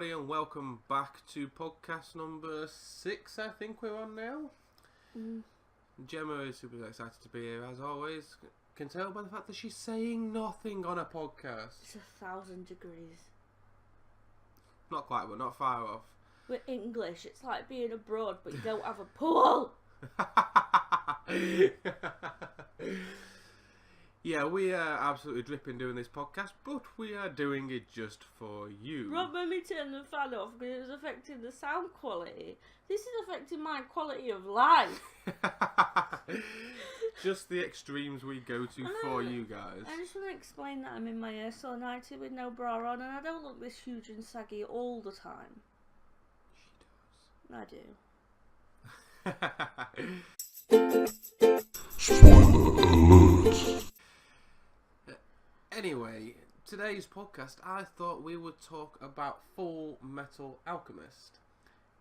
everybody, and welcome back to podcast number 6, I think we're on now. Gemma is super excited to be here, as always. Can tell by the fact that she's saying nothing on a podcast. It's 1,000 degrees. Not quite, but not far off. With English, it's like being abroad, but you don't have a pool. Yeah, we are absolutely dripping doing this podcast, but we are doing it just for you. Rob made me turn the fan off because it was affecting the sound quality. This is affecting my quality of life. Just the extremes we go to for you guys. I just want to explain that I'm in my airsoft nightie with no bra on, and I don't look this huge and saggy all the time. She does. I do. Spoiler alert. Anyway, today's podcast, I thought we would talk about Full Metal Alchemist.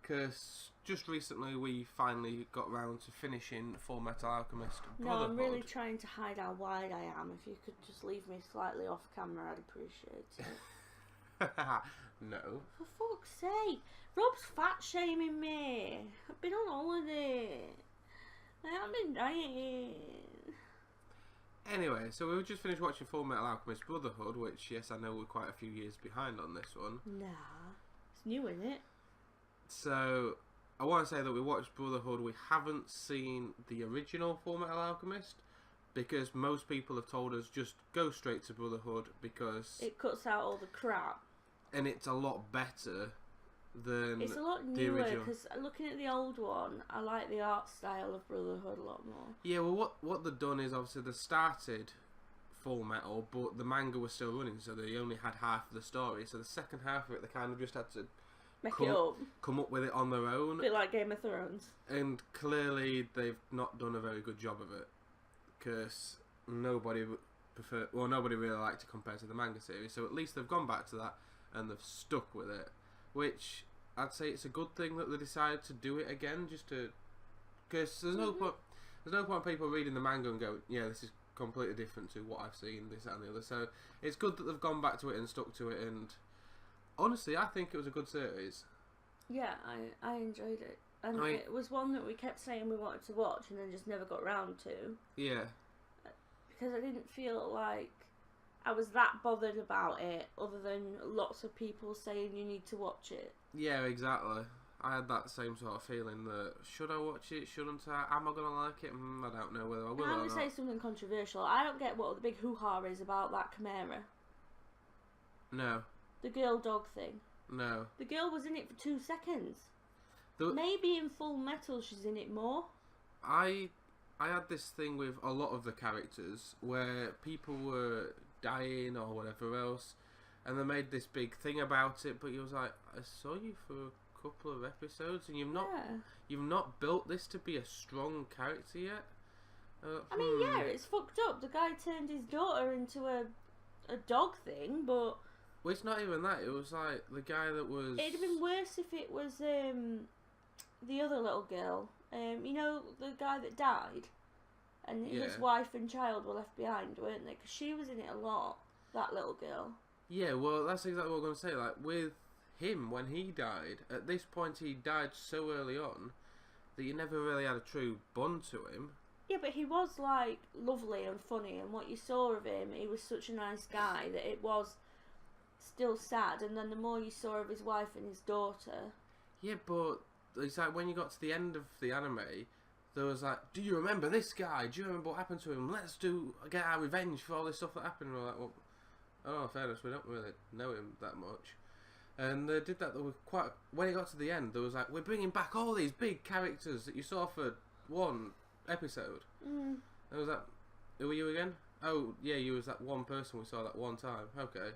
Because just recently we finally got round to finishing Full Metal Alchemist Brotherhood. No, I'm really trying to hide how wide I am. If you could just leave me slightly off camera, I'd appreciate it. No. For fuck's sake. Rob's fat shaming me. I've been on holiday. I haven't been dieting. Anyway, so we just finished watching Full Metal Alchemist Brotherhood, which, yes, I know we're quite a few years behind on this one. Nah. It's new, isn't it? So, I want to say that we watched Brotherhood. We haven't seen the original Full Metal Alchemist, because most people have told us just go straight to Brotherhood, because... It cuts out all the crap. And it's a lot better than it's a lot newer, because looking at the old one, I like the art style of Brotherhood a lot more. Yeah, well, what they've done is, obviously, they started Full Metal, but the manga was still running, so they only had half of the story. So the second half of it, they kind of just had to come up with it on their own. A bit like Game of Thrones. And clearly, they've not done a very good job of it, because nobody really liked to compare to the manga series. So at least they've gone back to that, and they've stuck with it. Which, I'd say it's a good thing that they decided to do it again, just to... Because there's no point people reading the manga and go, yeah, this is completely different to what I've seen, this, that and the other. So, it's good that they've gone back to it and stuck to it, and... Honestly, I think it was a good series. Yeah, I enjoyed it. And it was one that we kept saying we wanted to watch and then just never got round to. Yeah. Because I didn't feel like I was that bothered about it, other than lots of people saying you need to watch it. Yeah, exactly. I had that same sort of feeling that, should I watch it, shouldn't I, am I going to like it? I don't know whether I will or not. I'm going to say something controversial. I don't get what the big hoo-ha is about that Chimera. No. The girl dog thing. No. The girl was in it for 2 seconds. Maybe in Full Metal she's in it more. I had this thing with a lot of the characters where people were dying or whatever else, and they made this big thing about it, but you was like, I saw you for a couple of episodes and you've not built this to be a strong character yet. I mean, yeah, it's fucked up. The guy turned his daughter into a dog thing, but... Well, it's not even that. It was like the guy that was... It'd have been worse if it was the other little girl. You know, the guy that died? And his wife and child were left behind, weren't they? Because she was in it a lot, that little girl. Yeah, well, that's exactly what I'm going to say. Like, with him, when he died, at this point he died so early on that you never really had a true bond to him. Yeah, but he was, like, lovely and funny, and what you saw of him, he was such a nice guy that it was still sad. And then the more you saw of his wife and his daughter... Yeah, but it's like when you got to the end of the anime... There was like, do you remember this guy? Do you remember what happened to him? Let's get our revenge for all this stuff that happened. And we're like, well, oh, fairness, we don't really know him that much. And they did that. They were quite. When it got to the end, there was like, we're bringing back all these big characters that you saw for one episode. And I was like, who were you again? Oh, yeah, you was that one person we saw that one time. Okay.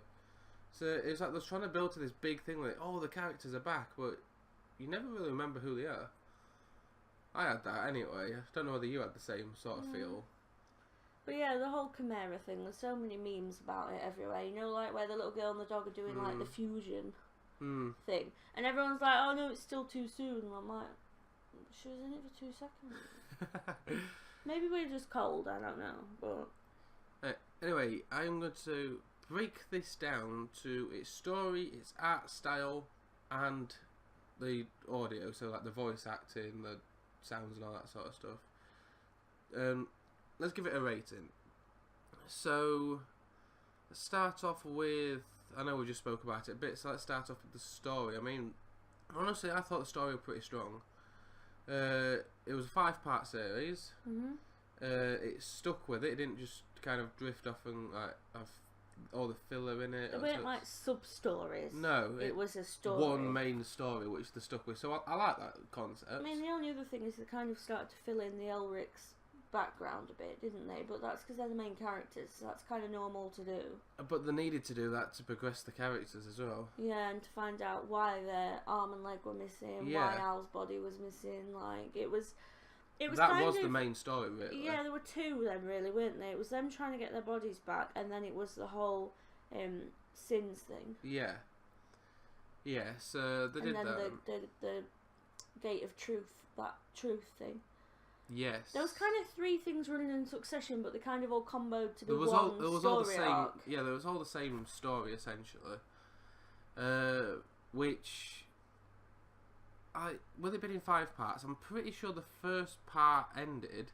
So it was like they're trying to build to this big thing, like, oh, the characters are back, but you never really remember who they are. I had that anyway. I don't know whether you had the same sort of feel. But yeah, the whole Chimera thing, there's so many memes about it everywhere. You know, like where the little girl and the dog are doing like the fusion thing. And everyone's like, oh no, it's still too soon. And I'm like, she was in it for 2 seconds. Maybe we're just cold, I don't know. But anyway, I'm going to break this down to its story, its art style, and the audio, so like the voice acting, the sounds and all that sort of stuff. Let's give it a rating. So, let's start off with, I know we just spoke about it a bit, so let's start off with the story. I mean, honestly, I thought the story was pretty strong. It was a 5-part series. It stuck with it. It didn't just kind of drift off and like have all the filler in it. It weren't like sub-stories. No. It was a story. One main story which they stuck with. So I like that concept. I mean, the only other thing is they kind of started to fill in the Elric's background a bit, didn't they? But that's because they're the main characters, so that's kind of normal to do. But they needed to do that to progress the characters as well. Yeah, and to find out why their arm and leg were missing, why Al's body was missing. Like, it was that kind was of the main story, really. Yeah, there were two then, really, weren't they? It was them trying to get their bodies back, and then it was the whole sins thing. Yeah. Yeah, so they did that. And then the gate of truth, that truth thing. Yes. There was kind of 3 things running in succession, but they kind of all comboed to the one story arc. Yeah, there was all the same story, essentially. Which... with it being in 5 parts, I'm pretty sure the first part ended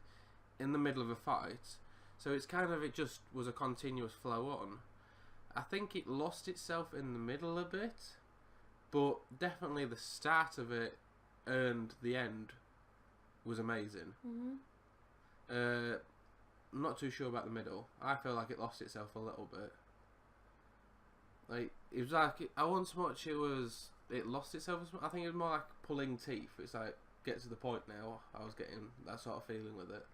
in the middle of a fight. So it's kind of, it just was a continuous flow on. I think it lost itself in the middle a bit, but definitely the start of it and the end was amazing. I'm not too sure about the middle. I feel like it lost itself a little bit. Like, it was like, I wasn't so much it lost itself. I think it was more like pulling teeth. It's like, get to the point now. I was getting that sort of feeling with it.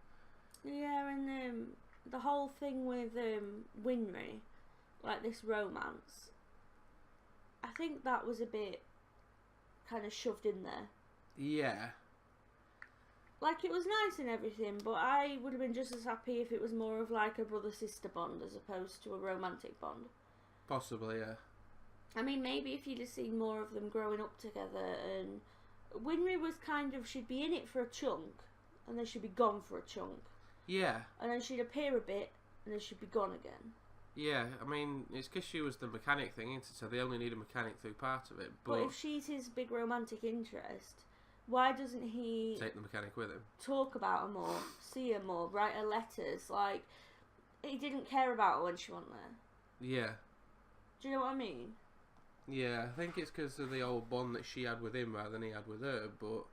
Yeah, and the whole thing with Winry, like this romance, I think that was a bit kind of shoved in there. Yeah. Like, it was nice and everything, but I would have been just as happy if it was more of like a brother-sister bond as opposed to a romantic bond. Possibly, yeah. I mean, maybe if you'd have seen more of them growing up together, and Winry was kind of, she'd be in it for a chunk, and then she'd be gone for a chunk. Yeah. And then she'd appear a bit, and then she'd be gone again. Yeah, I mean, it's because she was the mechanic thing, isn't it? So they only need a mechanic through part of it. But if she's his big romantic interest, why doesn't he take the mechanic with him? Talk about her more, see her more, write her letters? Like, he didn't care about her when she wasn't there. Yeah. Do you know what I mean? Yeah, I think it's because of the old bond that she had with him rather than he had with her, but...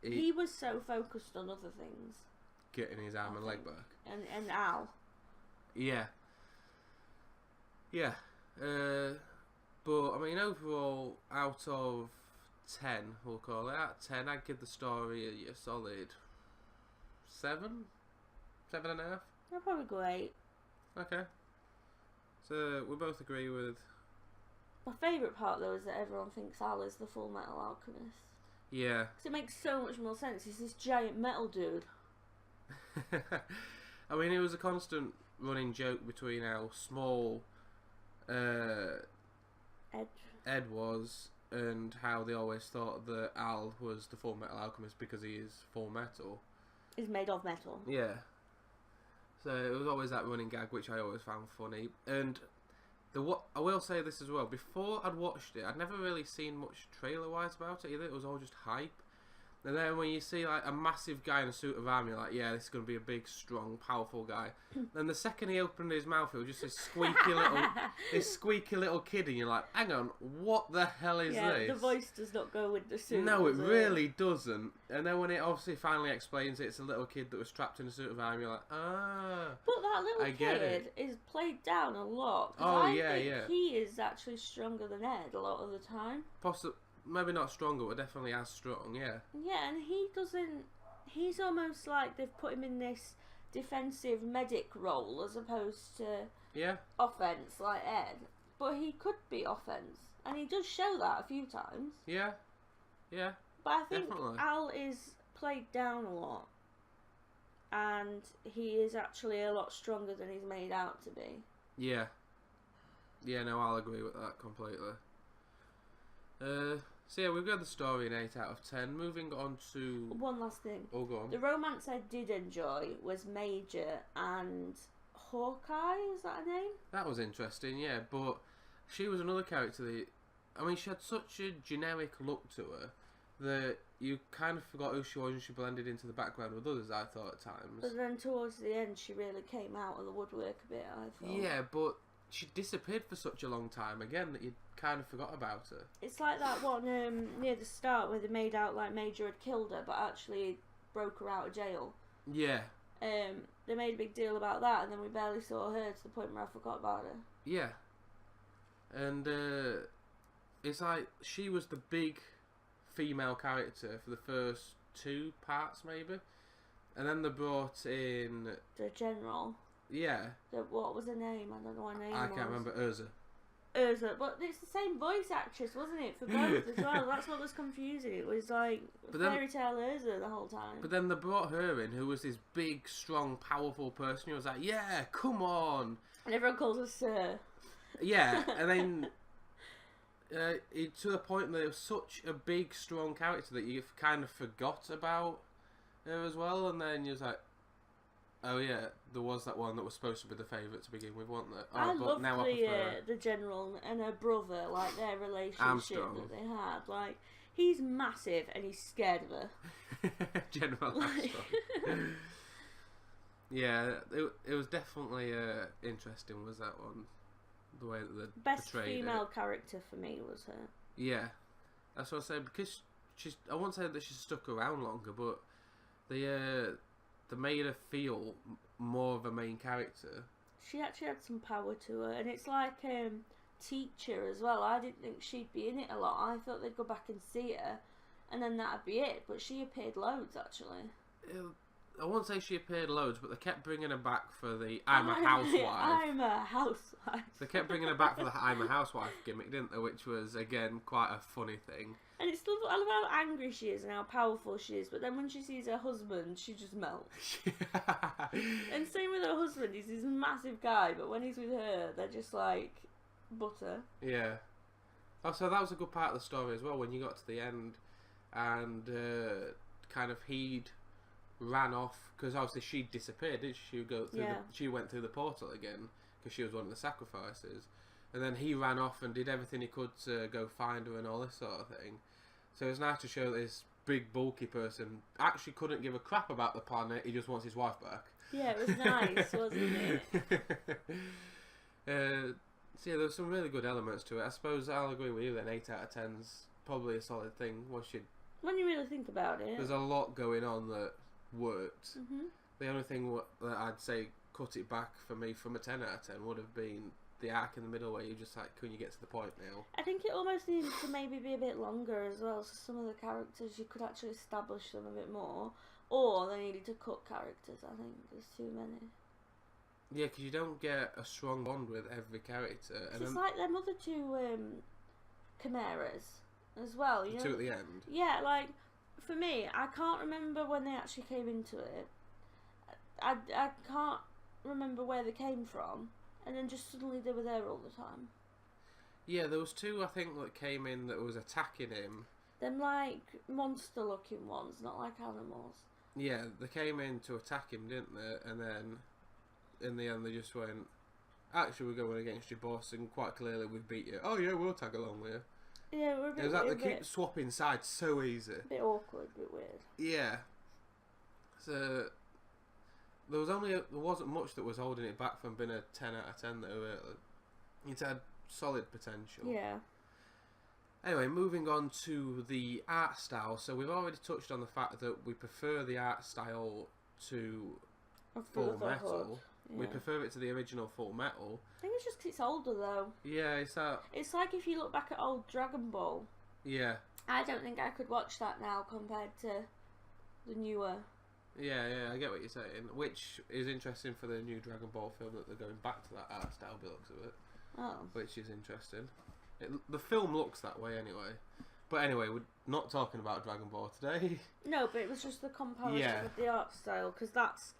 He was so focused on other things. Getting his arm and leg back. And Al. Yeah. Yeah. But, I mean, overall, out of 10, we'll call it, out of 10, I'd give the story a solid 7? 7.5? I'll probably go 8. Okay. So, we both agree with... My favourite part, though, is that everyone thinks Al is the Full Metal Alchemist. Yeah. Because it makes so much more sense. He's this giant metal dude. I mean, it was a constant running joke between how small Ed was and how they always thought that Al was the Full Metal Alchemist because he is full metal. He's made of metal. Yeah. So it was always that running gag, which I always found funny. And I will say this as well. Before I'd watched it, I'd never really seen much trailer-wise about it either. It was all just hype. And then when you see like a massive guy in a suit of armour, you're like, yeah, this is going to be a big, strong, powerful guy. Then the second he opened his mouth, it was just this squeaky little kid, and you're like, hang on, what the hell is this? Yeah, the voice does not go with the suit. No, it really doesn't. And then when it obviously finally explains it's a little kid that was trapped in a suit of armour, you're like, ah. But that little kid is played down a lot. I think he is actually stronger than Ed a lot of the time. Maybe not stronger, but definitely as strong, yeah. Yeah, and he doesn't... He's almost like they've put him in this defensive medic role as opposed to offense like Ed. But he could be offense. And he does show that a few times. Yeah. Yeah. But I think definitely. Al is played down a lot. And he is actually a lot stronger than he's made out to be. Yeah. Yeah, no, I'll agree with that completely. So yeah, we've got the story an 8 out of 10. Moving on to... One last thing. Oh, go on. The romance I did enjoy was Major and Hawkeye, is that her name? That was interesting, yeah, but she was another character that I mean, she had such a generic look to her that you kind of forgot who she was and she blended into the background with others, I thought, at times. But then towards the end, she really came out of the woodwork a bit, I thought. Yeah, but she disappeared for such a long time, again, that you kind of forgot about her. It's like that one near the start where they made out like Major had killed her, but actually broke her out of jail. Yeah. They made a big deal about that, and then we barely saw her to the point where I forgot about her. Yeah. And it's like she was the big female character for the first 2 parts, maybe. And then they brought in... The general. Yeah. What was her name? I don't know what her name was. I can't remember. Urza. But it's the same voice actress, wasn't it, for both as well? That's what was confusing. It was like fairy tale Urza the whole time. But then they brought her in, who was this big, strong, powerful person who was like, yeah, come on. And everyone calls her Sir. Yeah, and then to the point that it was such a big, strong character that you kind of forgot about her as well, and then you was like, oh yeah, there was that one that was supposed to be the favourite to begin with, wasn't there? Oh, I but loved now I prefer the general and her brother, like their relationship Armstrong. that they had. Like, he's massive and he's scared of her. General Armstrong. Yeah, it was definitely interesting, was that one? The way that they Best portrayed female it. character for me was her. Yeah, that's what I said, because she's. I won't say that she's stuck around longer, but they made her feel more of a main character. She actually had some power to her, and it's like Teacher as well. I didn't think she'd be in it a lot. I thought they'd go back and see her, and then that'd be it. But she appeared loads, actually. I won't say she appeared loads, but they kept bringing her back for the I'm a housewife. I'm a housewife. They kept bringing her back for the I'm a housewife gimmick, didn't they? Which was, again, quite a funny thing. And it's still, I love how angry she is and how powerful she is, but then when she sees her husband, she just melts. And same with her husband, he's this massive guy, but when he's with her, they're just like butter. Yeah. Oh, so that was a good part of the story as well, when you got to the end and kind of he'd ran off, because obviously she disappeared, didn't she? She went through the portal again, because she was one of the sacrifices. And then he ran off and did everything he could to go find her and all this sort of thing. So it was nice to show that this big, bulky person actually couldn't give a crap about the planet, he just wants his wife back. Yeah, it was nice, wasn't it? So yeah, there were some really good elements to it. I suppose I'll agree with you then, 8 out of 10's probably a solid thing. When you really think about it. There's a lot going on that worked. Mm-hmm. The only thing that I'd say cut it back for me from a 10 out of 10 would have been the arc in the middle where you're just like, can you get to the point now? I think it almost needed to maybe be a bit longer as well, so some of the characters you could actually establish them a bit more, or they needed to cut characters. I think there's too many. Yeah, because you don't get a strong bond with every character. And it's like them other 2 chimeras as well. You know? 2 at the end. Yeah, like for me, I can't remember when they actually came into it. I can't remember where they came from. And then just suddenly they were there all the time. Yeah, there was 2, I think, that came in that was attacking him. Them, like, monster-looking ones, not like animals. Yeah, they came in to attack him, didn't they? And then, in the end, they just went, actually, we're going against your boss, and quite clearly we've beat you. Oh, yeah, we'll tag along with you. Yeah, we're a bit... It was like they keep swapping sides so easy. A bit awkward, a bit weird. Yeah. So... There wasn't much that was holding it back from being a 10 out of 10 though, really. It had solid potential. Yeah. Anyway, moving on to the art style. So we've already touched on the fact that we prefer the art style to Full Metal. Yeah. We prefer it to the original Full Metal. I think it's just 'cause it's older though. Yeah, it's that... It's like if you look back at old Dragon Ball. Yeah. I don't think I could watch that now compared to the newer... Yeah, I get what you're saying. Which is interesting for the new Dragon Ball film, that they're going back to that art style by the looks of it. Oh. Which is interesting. The film looks that way anyway. But anyway, we're not talking about Dragon Ball today. No, but it was just the comparison of the art style, because that's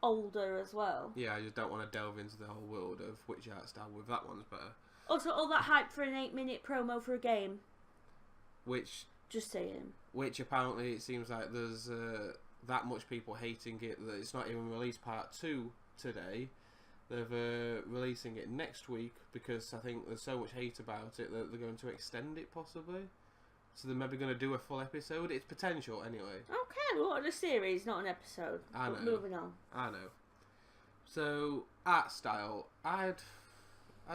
older as well. Yeah, I just don't want to delve into the whole world of which art style with that one's better. Also, all that hype for an 8-minute promo for a game. Which... Just saying. Which apparently it seems like there's... that much people hating it that it's not even released part 2 today, They're releasing it next week because I think there's so much hate about it that they're going to extend it possibly. So they're maybe going to do a full episode. It's potential anyway. Okay, well, a series, not an episode. I know. But moving on. I know. So, art style. I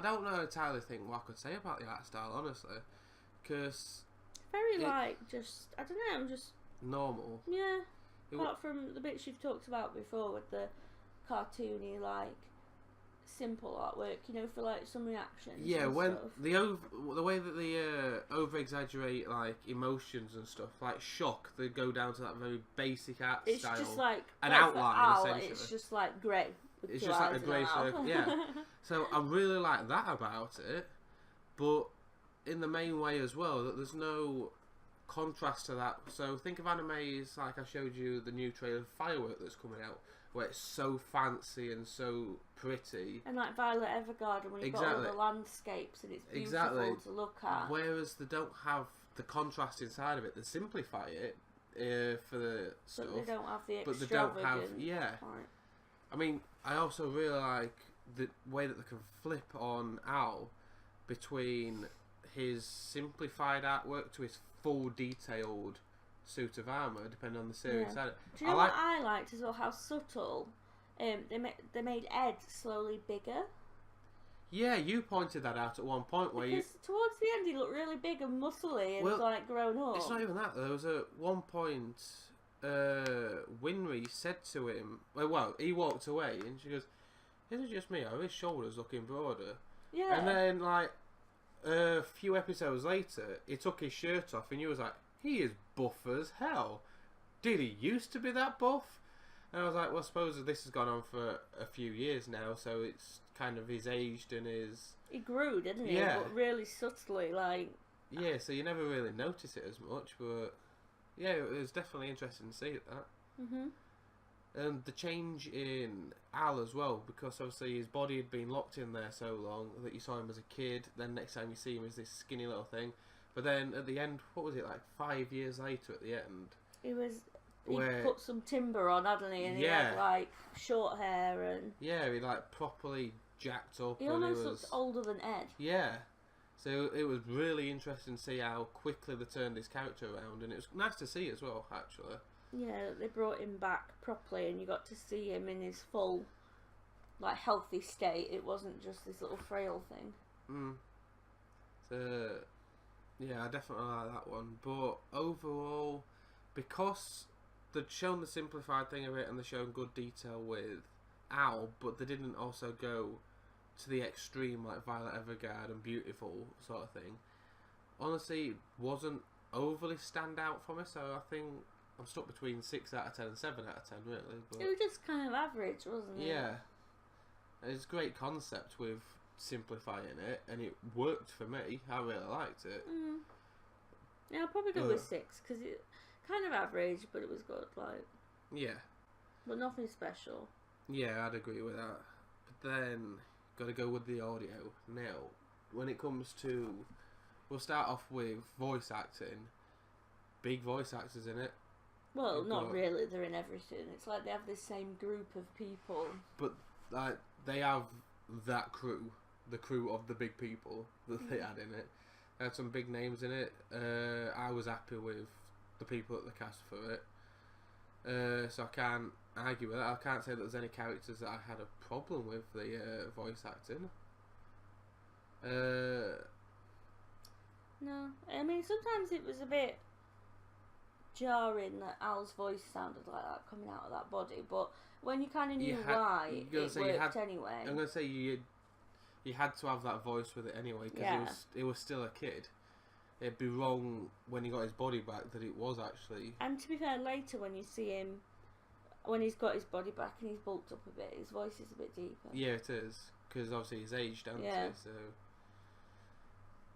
don't know entirely think what I could say about the art style, honestly. Because... Very, just... I don't know, just... normal. Yeah. Apart from the bits you've talked about before with the cartoony, simple artwork, for some reactions. Yeah, and when stuff. the way that they over exaggerate emotions and stuff, like shock, they go down to that very basic art style. It's just an outline essentially. It's just grey. It's just like a grey circle. Yeah. So I really like that about it, but in the main way as well that there's no contrast to that. So think of animes like I showed you the new trailer of Firework that's coming out, where it's so fancy and so pretty. And Violet Evergarden, when you've got all the landscapes and it's beautiful to look at. Whereas they don't have the contrast inside of it. They simplify it for the stuff. But they don't have the extravagant. But they don't have, Right. I mean, I also really like the way that they can flip on Al between his simplified artwork to his full detailed suit of armour, depending on the series. Yeah. Do you know what I liked as well? How subtle. They made Ed slowly bigger. Yeah, you pointed that out at one point where because towards the end he looked really big and muscly and grown up. It's not even that. There was at one point Winry said to him, well, he walked away and she goes, "Is it just me? Are his shoulders looking broader?" Yeah. And then a few episodes later, he took his shirt off and you was like, "He is buff as hell. Did he used to be that buff?" And I was like, well, I suppose this has gone on for a few years now, so it's kind of he's aged and his... He grew, didn't he? Yeah. But really subtly, Yeah, so you never really notice it as much, but... Yeah, it was definitely interesting to see that. Mhm. And the change in Al as well, because obviously his body had been locked in there so long that you saw him as a kid, then next time you see him as this skinny little thing. But then at the end, what was it, 5 years later at the end? He put some timber on, hadn't he? And he had short hair and... Yeah, he properly jacked up. He almost looked older than Ed. Yeah. So it was really interesting to see how quickly they turned his character around, and it was nice to see as well, actually. Yeah, they brought him back properly and you got to see him in his full, healthy state. It wasn't just this little frail thing. So, yeah, I definitely like that one. But overall, because they'd shown the simplified thing of it and they'd shown good detail with Al, but they didn't also go to the extreme like Violet Evergarden and Beautiful sort of thing. Honestly, it wasn't overly stand out for me, so I think I'm stuck between 6 out of 10 and 7 out of 10, really. But it was just kind of average, wasn't it? Yeah. It's a great concept with simplifying it, and it worked for me. I really liked it. Yeah, I'll probably go with 6, because it kind of average, but it was good, Yeah. But nothing special. Yeah, I'd agree with that. But then, got to go with the audio. Now, when it comes to... We'll start off with voice acting. Big voice actors in it. Well, not really. They're in everything. It's like they have this same group of people. But they have that crew. The crew of the big people that they had in it. They had some big names in it. I was happy with the people that they cast for it. So I can't argue with that. I can't say that there's any characters that I had a problem with the voice acting. No. I mean, sometimes it was a bit jarring that Al's voice sounded like that coming out of that body, but when you kind of knew why, it worked anyway. I'm going to say you had to have that voice with it anyway, because it was still a kid. It'd be wrong when he got his body back that it was actually... And to be fair, later when you see him, when he's got his body back and he's bulked up a bit, his voice is a bit deeper. Yeah, it is, because obviously he's aged, hasn't he?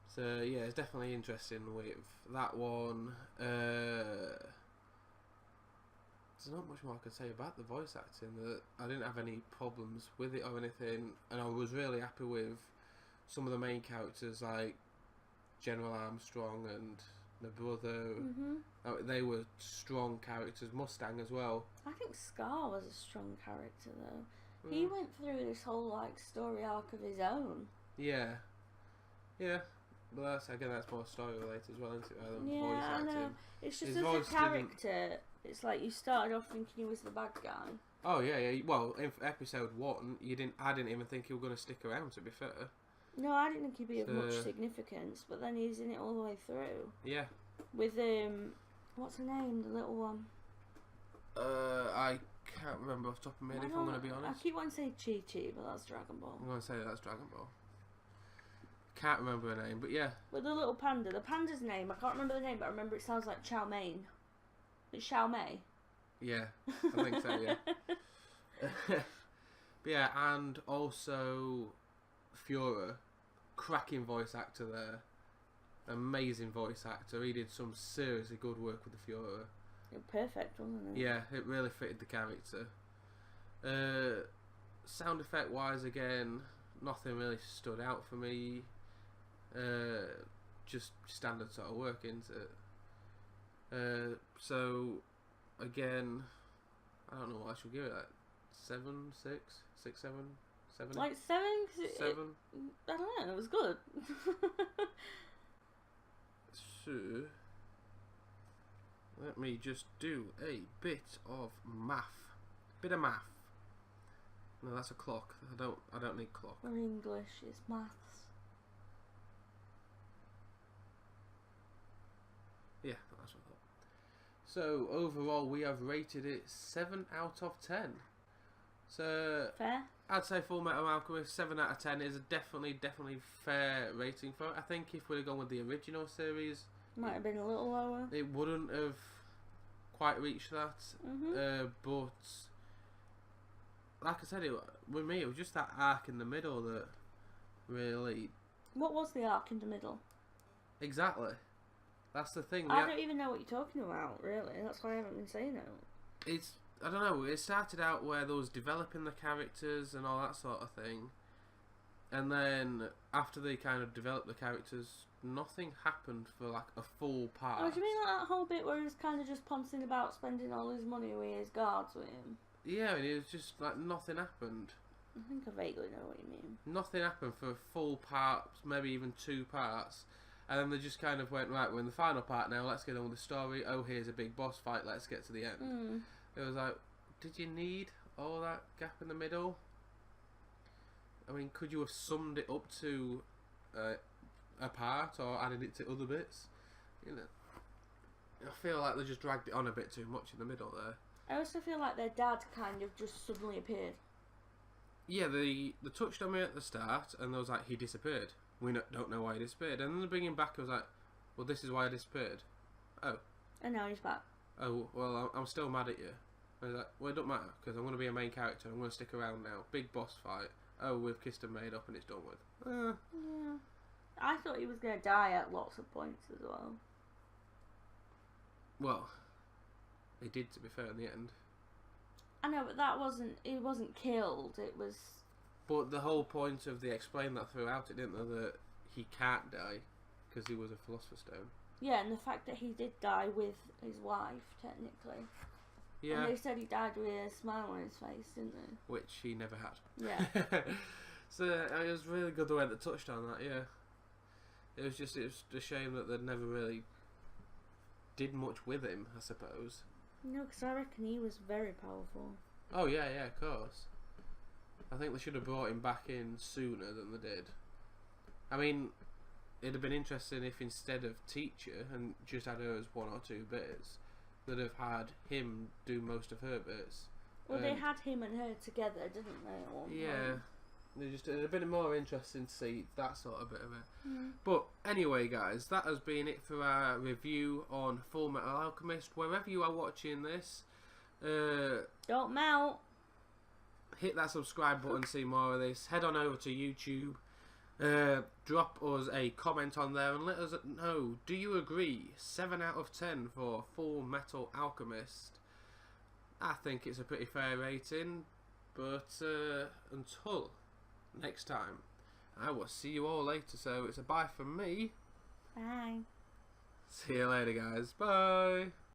So yeah, it's definitely interesting with that one. There's not much more I could say about the voice acting. That I didn't have any problems with it or anything, and I was really happy with some of the main characters like General Armstrong and the brother. They were strong characters. Mustang as well. I think Scar was a strong character though. He went through this whole like story arc of his own. Yeah. But that's more story related as well, isn't it? Rather than Yeah, voice I acting. know. It's just His as a voice character, it's like you started off thinking he was the bad guy. Oh yeah. Well, in episode 1, I didn't even think he was going to stick around. To be fair. No, I didn't think he'd be of much significance, but then he's in it all the way through. Yeah. With what's her name? The little one. I can't remember off the top of my head. If I'm going to be honest. I keep wanting to say Chi Chi, but that's Dragon Ball. I'm going to say that's Dragon Ball. Can't remember her name, but yeah. With the little panda. The panda's name, I can't remember the name, but I remember it sounds like Chow Mein. It's Chow Mei. Yeah, I think so, yeah. But yeah, and also Fiora, cracking voice actor there. Amazing voice actor. He did some seriously good work with the Fiora. Perfect, wasn't it? Yeah, it really fitted the character. Sound effect wise, again, nothing really stood out for me. Just standard sort of work, isn't it? So again, I don't know what I should give it. Like 7, 6, 6, 7, 7. Like 7? 7. I don't know. It was good. So let me just do a bit of math. No, that's a clock. I don't need clock. For English, it's maths. Yeah, that's what I thought. So overall, we have rated it 7 out of 10. So Fair. I'd say Full Metal Alchemist 7 out of 10 is a definitely fair rating for it. I think if we'd have gone with the original series, might have been a little lower. it wouldn't have quite reached that. But like I said, with me, it was just that arc in the middle that really. What was the arc in the middle? Exactly. That's the thing. I don't even know what you're talking about, really. That's why I haven't been saying it. I don't know, it started out where there was developing the characters and all that sort of thing. And then, after they kind of developed the characters, nothing happened for like a full part. Oh, do you mean like that whole bit where he was kind of just pouncing about spending all his money with his guards with him? Yeah, and it was just like nothing happened. I think I vaguely know what you mean. Nothing happened for a full part, maybe even 2 parts. And then they just kind of went, right, we're in the final part now, let's get on with the story. Oh, here's a big boss fight, let's get to the end. It was like, did you need all that gap in the middle? I mean, could you have summed it up to a part or added it to other bits? You know, I feel like they just dragged it on a bit too much in the middle there. I also feel like their dad kind of just suddenly appeared. Yeah, they touched on me at the start, and they was like, he disappeared. We don't know why he disappeared. And then they bring him back, I was like, well, this is why he disappeared. Oh. And now he's back. Oh, well, I'm still mad at you. I was like, well, it don't matter, because I'm going to be a main character, I'm going to stick around now. Big boss fight. Oh, we've kissed and made up and it's done with. Yeah. I thought he was going to die at lots of points as well. Well, he did, to be fair, in the end. I know, but he wasn't killed, it was... But the whole point of they explained that throughout it, didn't they, that he can't die, because he was a Philosopher's Stone. Yeah, and the fact that he did die with his wife, technically. Yeah. And they said he died with a smile on his face, didn't they? Which he never had. Yeah. So it was really good the way they touched on that, yeah. It was a shame that they never really did much with him, I suppose. No, because I reckon he was very powerful. Oh, yeah, of course. I think they should have brought him back in sooner than they did. I mean, it'd have been interesting if instead of teacher and just had her as 1 or 2 bits, they'd have had him do most of her bits. Well, they had him and her together, didn't they? At one point? It'd have been more interesting to see that sort of bit of it. But anyway, guys, that has been it for our review on Full Metal Alchemist. Wherever you are watching this, don't melt. Hit that subscribe button to see more of this. Head on over to YouTube. Drop us a comment on there and let us know, do you agree 7 out of 10 for Full Metal Alchemist? I think it's a pretty fair rating, but until next time, I will see you all later. So it's a bye from me. Bye. See you later, guys. Bye.